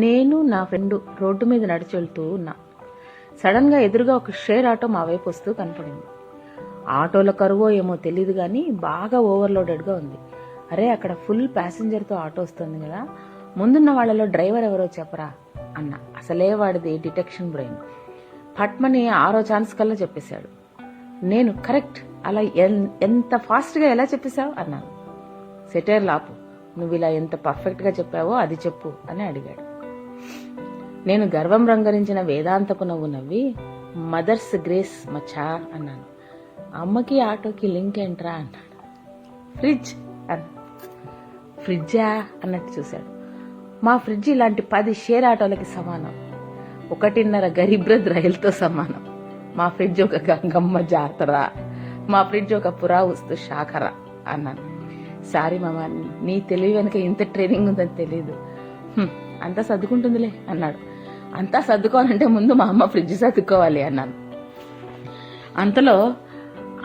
నేను నా friend road మీద నడిచి వెళ్తూ ఉన్నా. సడన్గా ఎదురుగా ఒక షేర్ ఆటో మా వైపు వస్తూ కనపడింది. ఆటోల కరువో ఏమో తెలియదు కానీ బాగా ఓవర్లోడెడ్గా ఉంది. అరే, అక్కడ ఫుల్ ప్యాసింజర్తో ఆటో వస్తుంది కదా, ముందున్న వాళ్ళలో డ్రైవర్ ఎవరో చెప్పరా అన్న. అసలే వాడిది డిటెక్షన్ బ్రెయిన్. పట్మని 6వ ఛాన్స్ కల్లా చెప్పేశాడు. నేను కరెక్ట్, అలా ఎంత ఫాస్ట్గా ఎలా చెప్పేశావు అన్నాను. సెటైర్ లాపు, నువ్వు ఇలా ఎంత పర్ఫెక్ట్గా చెప్పావో అది చెప్పు అని అడిగాడు. నేను గర్వం రంగరించిన వేదాంతపు నవ్వు నవ్వి, మదర్స్ గ్రేస్ మచ్చా అన్నాను. అమ్మకి ఆటోకి లింక్ ఏంట్రా అన్నాడు. ఫ్రిడ్జ్ అన్న. ఫ్రిడ్జా అన్నట్టు చూశాడు. మా ఫ్రిడ్జ్ ఇలాంటి 10 షేర్ ఆటోలకి సమానం, 1.5 గరీబ్రథ్ రైలుతో సమానం. మా ఫ్రిడ్జ్ ఒక గంగమ్మ జాతర, మా ఫ్రిడ్జ్ ఒక పురావస్తు శాఖర అన్నాను. సారీ మామ, నీ తెలివి వెనక ఇంత ట్రైనింగ్ ఉందని తెలీదు. అంతా సర్దుకుంటుందిలే అన్నాడు. అంతా సర్దుకోవాలంటే ముందు మా అమ్మ ఫ్రిడ్జ్ సర్దుకోవాలి అన్నాను. అంతలో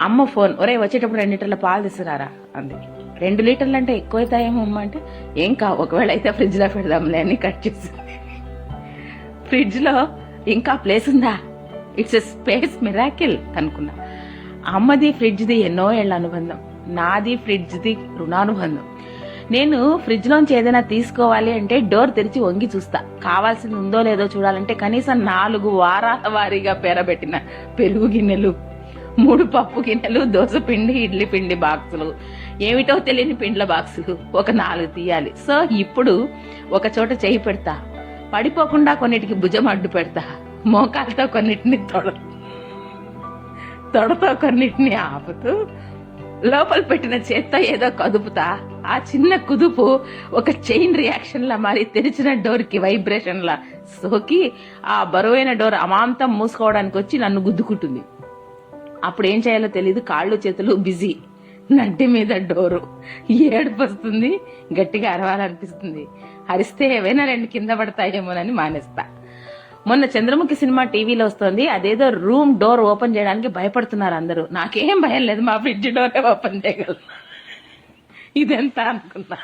అమ్మ ఫోన్, ఒరే వచ్చేటప్పుడు 2 లీటర్ల పాలు తీసుకురారా అంది. 2 లీటర్లు అంటే ఎక్కువైతాయేమో అమ్మ అంటే, ఏం ఒకవేళ అయితే ఫ్రిడ్జ్లో పెడదాంలే అని కట్ చేసింది. ఫ్రిడ్జ్లో ఇంకా ప్లేస్ ఉందా? ఇట్స్ ఎ స్పేస్ మిరాకిల్ అనుకున్నా. అమ్మది ఫ్రిడ్జ్ది ఎన్నో ఏళ్ల అనుబంధం, నాది ఫ్రిడ్జ్ది రుణానుబంధం. నేను ఫ్రిడ్జ్లోంచి ఏదైనా తీసుకోవాలి అంటే డోర్ తెరిచి వంగి చూస్తా. కావాల్సింది ఉందో లేదో చూడాలంటే కనీసం 4 వారాల వారీగా పేరబెట్టిన పెరుగు గిన్నెలు, 3 పప్పు గిన్నెలు, దోశ పిండి, ఇడ్లీ పిండి బాక్సులు, ఏమిటో తెలియని పిండ్ల బాక్సులు ఒక 4 తీయాలి. సో ఇప్పుడు ఒక చోట చేయి పెడతా, పడిపోకుండా కొన్నిటికి భుజం అడ్డు పెడతా, మోకాలతో కొన్నిటిని తొడతో కొన్నిటిని ఆపుతూ, లోపల పెట్టిన చేత్తో ఏదో కదుపుతా. ఆ చిన్న కుదుపు ఒక చైన్ రియాక్షన్ లా మారి తెరిచిన డోర్ కి వైబ్రేషన్ లా సోకి ఆ బరువైన డోర్ అమాంతం మూసుకోవడానికి వచ్చి నన్ను గుద్దుకుంటుంది. అప్పుడు ఏం చేయాలో తెలీదు, కాళ్ళు చేతులు బిజీ. నడ్డి మీద డోరు, ఏడుపు వస్తుంది, గట్టిగా అరవాలనిపిస్తుంది. అరిస్తే ఏవైనా 2 కింద పడతాయేమోనని మానేస్తా. మొన్న చంద్రముఖి సినిమా టీవీలో వస్తోంది, అదేదో రూమ్ డోర్ ఓపెన్ చేయడానికి భయపడుతున్నారు అందరూ. నాకేం భయం లేదు, మా ఫ్రిడ్జ్ డోరే ఓపెన్ చేయగలను. ఇదెంత అనుకున్నా.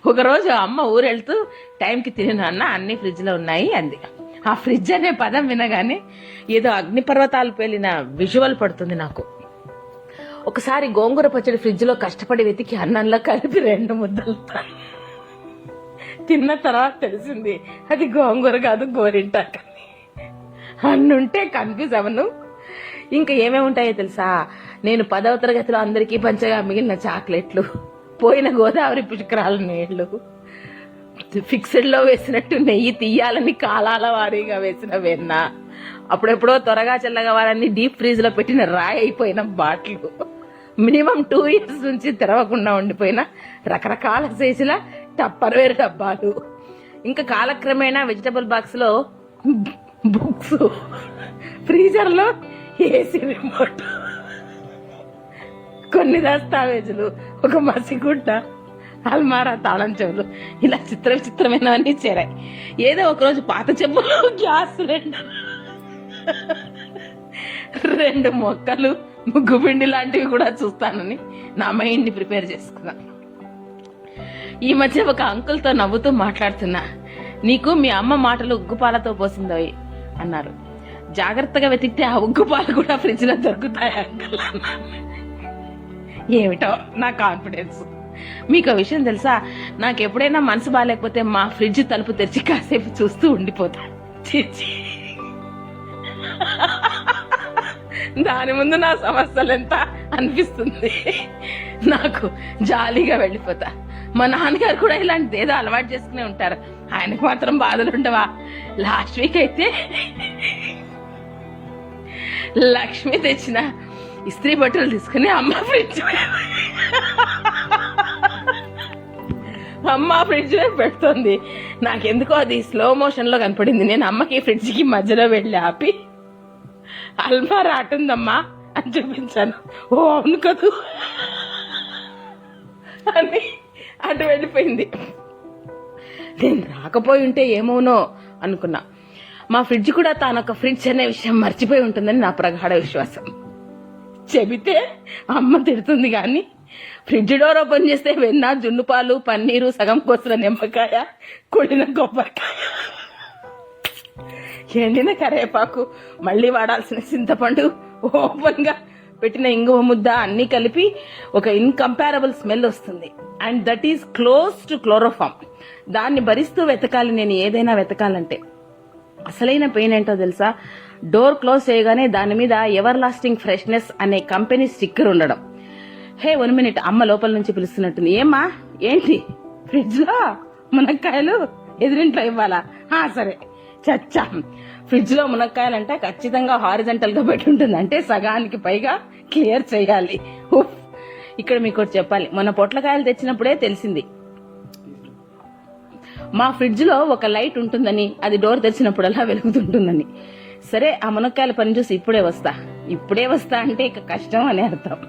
ఒకరోజు అమ్మ ఊరెళ్తూ టైంకి తిరిగిన అన్న అన్ని ఫ్రిడ్జ్ లో ఉన్నాయి అంది. ఆ ఫ్రిడ్జ్ అనే పదం వినగానే ఏదో అగ్నిపర్వతాలు పేలిన విజువల్ పడుతుంది నాకు. ఒకసారి గోంగూర పచ్చడి ఫ్రిడ్జ్ లో కష్టపడి వెతికి అన్నంలో కలిపి 2 ముద్దలు తిన్న తర్వాత తెలిసింది అది గోంగూర కాదు, గోరింటాకు. అన్నుంటే కన్ఫ్యూజ్ అవను. ఇంకా ఏమేమి ఉంటాయో తెలుసా? నేను 10వ తరగతిలో అందరికీ పంచగా మిగిలిన చాక్లెట్లు, పోయిన గోదావరి పుష్కరాల నీళ్లు, ఫిక్స్డ్ లో వేసినట్టు నెయ్యి తీయాలని కాలాల వారీగా వేసిన వెన్న, అప్పుడెప్పుడో త్వరగా చల్లగవాలని డీప్ ఫ్రీజ్ లో పెట్టిన రాయి అయిపోయిన బాటిల్, మినిమం 2 years నుంచి తెరవకుండా ఉండిపోయిన రకరకాల సైజుల టప్పర్వేర్ డబ్బాలు, ఇంకా కాలక్రమేణా వెజిటబుల్ బాక్స్ లో బుక్స్, ఫ్రీజర్ లో ఏసీ రిమోట్, కొన్ని దస్తావేజులు, ఒక మసిగుడ్డ, అల్మారా తాళం చెవులు, ఇలా చిత్రమైనవన్నీ చేరాయి. ఏదో ఒకరోజు పాత చెప్పులు, గ్యాస్ సిలిండర్, 2 మొక్కలు, ముగ్గుపిండి లాంటివి కూడా చూస్తానని నా మైండ్ ని ప్రిపేర్ చేసుకున్నాను. ఈ మధ్య ఒక అంకుల్తో నవ్వుతూ మాట్లాడుతున్నా. నీకు మీ అమ్మ మాటలు ఉగ్గుపాలతో పోసిందోయ్ అన్నారు. జాగ్రత్తగా వెతికితే ఆ ఉగ్గుపాలు కూడా ఫ్రిడ్జ్ లో దొరుకుతాయి అంకుల్ అన్నాను. ఏమిటో నా కాన్ఫిడెన్స్. మీకు విషయం తెలుసా, నాకు ఎప్పుడైనా మనసు బాగాలేకపోతే మా ఫ్రిడ్జ్ తలుపు తెరిచి కాసేపు చూస్తూ ఉండిపోతా. దాని ముందు నా సమస్యలు ఎంత అనిపిస్తుంది, నాకు జాలీగా వెళ్ళిపోతా. మా నాన్నగారు కూడా ఇలాంటిది ఏదో అలవాటు చేసుకునే ఉంటారు, ఆయనకు మాత్రం బాధలు ఉండవా? లాస్ట్ వీక్ అయితే లక్ష్మి తెచ్చిన ఇస్త్రీ బట్టలు తీసుకుని అమ్మ ఫ్రిడ్జ్ పెడుతుంది. నాకెందుకో అది స్లో మోషన్ లో కనపడింది. నేను అమ్మకి ఫ్రిడ్జ్ కి మధ్యలో వెళ్ళి ఆపి, అల్మారా అటుందమ్మా అని చూపించాను. ఓ అవును కదూ అని అటు వెళ్ళిపోయింది. నేను రాకపోయి ఉంటే ఏమోనో అనుకున్నా. మా ఫ్రిడ్జ్ కూడా తానొక ఫ్రిడ్జ్ అనే విషయం మర్చిపోయి ఉంటుందని నా ప్రగాఢ విశ్వాసం. చెబితే అమ్మ తిడుతుంది కానీ ఫ్రిడ్జ్ డోర్ ఓపెన్ చేస్తే వెన్న, జున్ను పాలు, పన్నీరు, సగం కోసిన నిమ్మకాయ, కుళ్ళిన కొబ్బరికాయ, ఎండిన కరేపాకు, మళ్ళీ వాడాల్సిన చింతపండు, ఓపెన్ గా పెట్టిన ఇంగువ ముద్ద అన్ని కలిపి ఒక ఇన్కంపారబుల్ స్మెల్ వస్తుంది. And that is close to chloroform. దాన్ని భరిస్తూ వెతకాలి నేను ఏదైనా వెతకాలంటే. అసలైన పెయిన్ ఏంటో తెలుసా? డోర్ క్లోజ్ చేయగానే దాని మీద ఎవర్ లాస్టింగ్ ఫ్రెష్నెస్ అనే కంపెనీ స్టిక్కర్ ఉండడం. హే 1 మినిట్, అమ్మ లోపల నుంచి పిలుస్తున్నట్టుంది. ఏమ్మా, ఏంటి ఫ్రిడ్జ్ లో మునక్కాయలు ఎదురింట్లో ఇవ్వాలా? సరే చచ్చా. ఫ్రిడ్జ్ లో మునక్కాయలంటే ఖచ్చితంగా హారిజంటల్ గా పెట్టి ఉంటుంది, అంటే సగానికి పైగా క్లియర్ చేయాలి. ఇక్కడ మీకు ఒకటి చెప్పాలి, మన పొట్లకాయలు తెచ్చినప్పుడే తెలిసింది మా ఫ్రిడ్జ్ లో ఒక లైట్ ఉంటుందని, అది డోర్ తెరిచినప్పుడల్లా వెలుగుతుంటుందని. సరే, ఆ మునక్కాయల పని చూసి ఇప్పుడే వస్తా అంటే ఇక కష్టం అని అర్థం.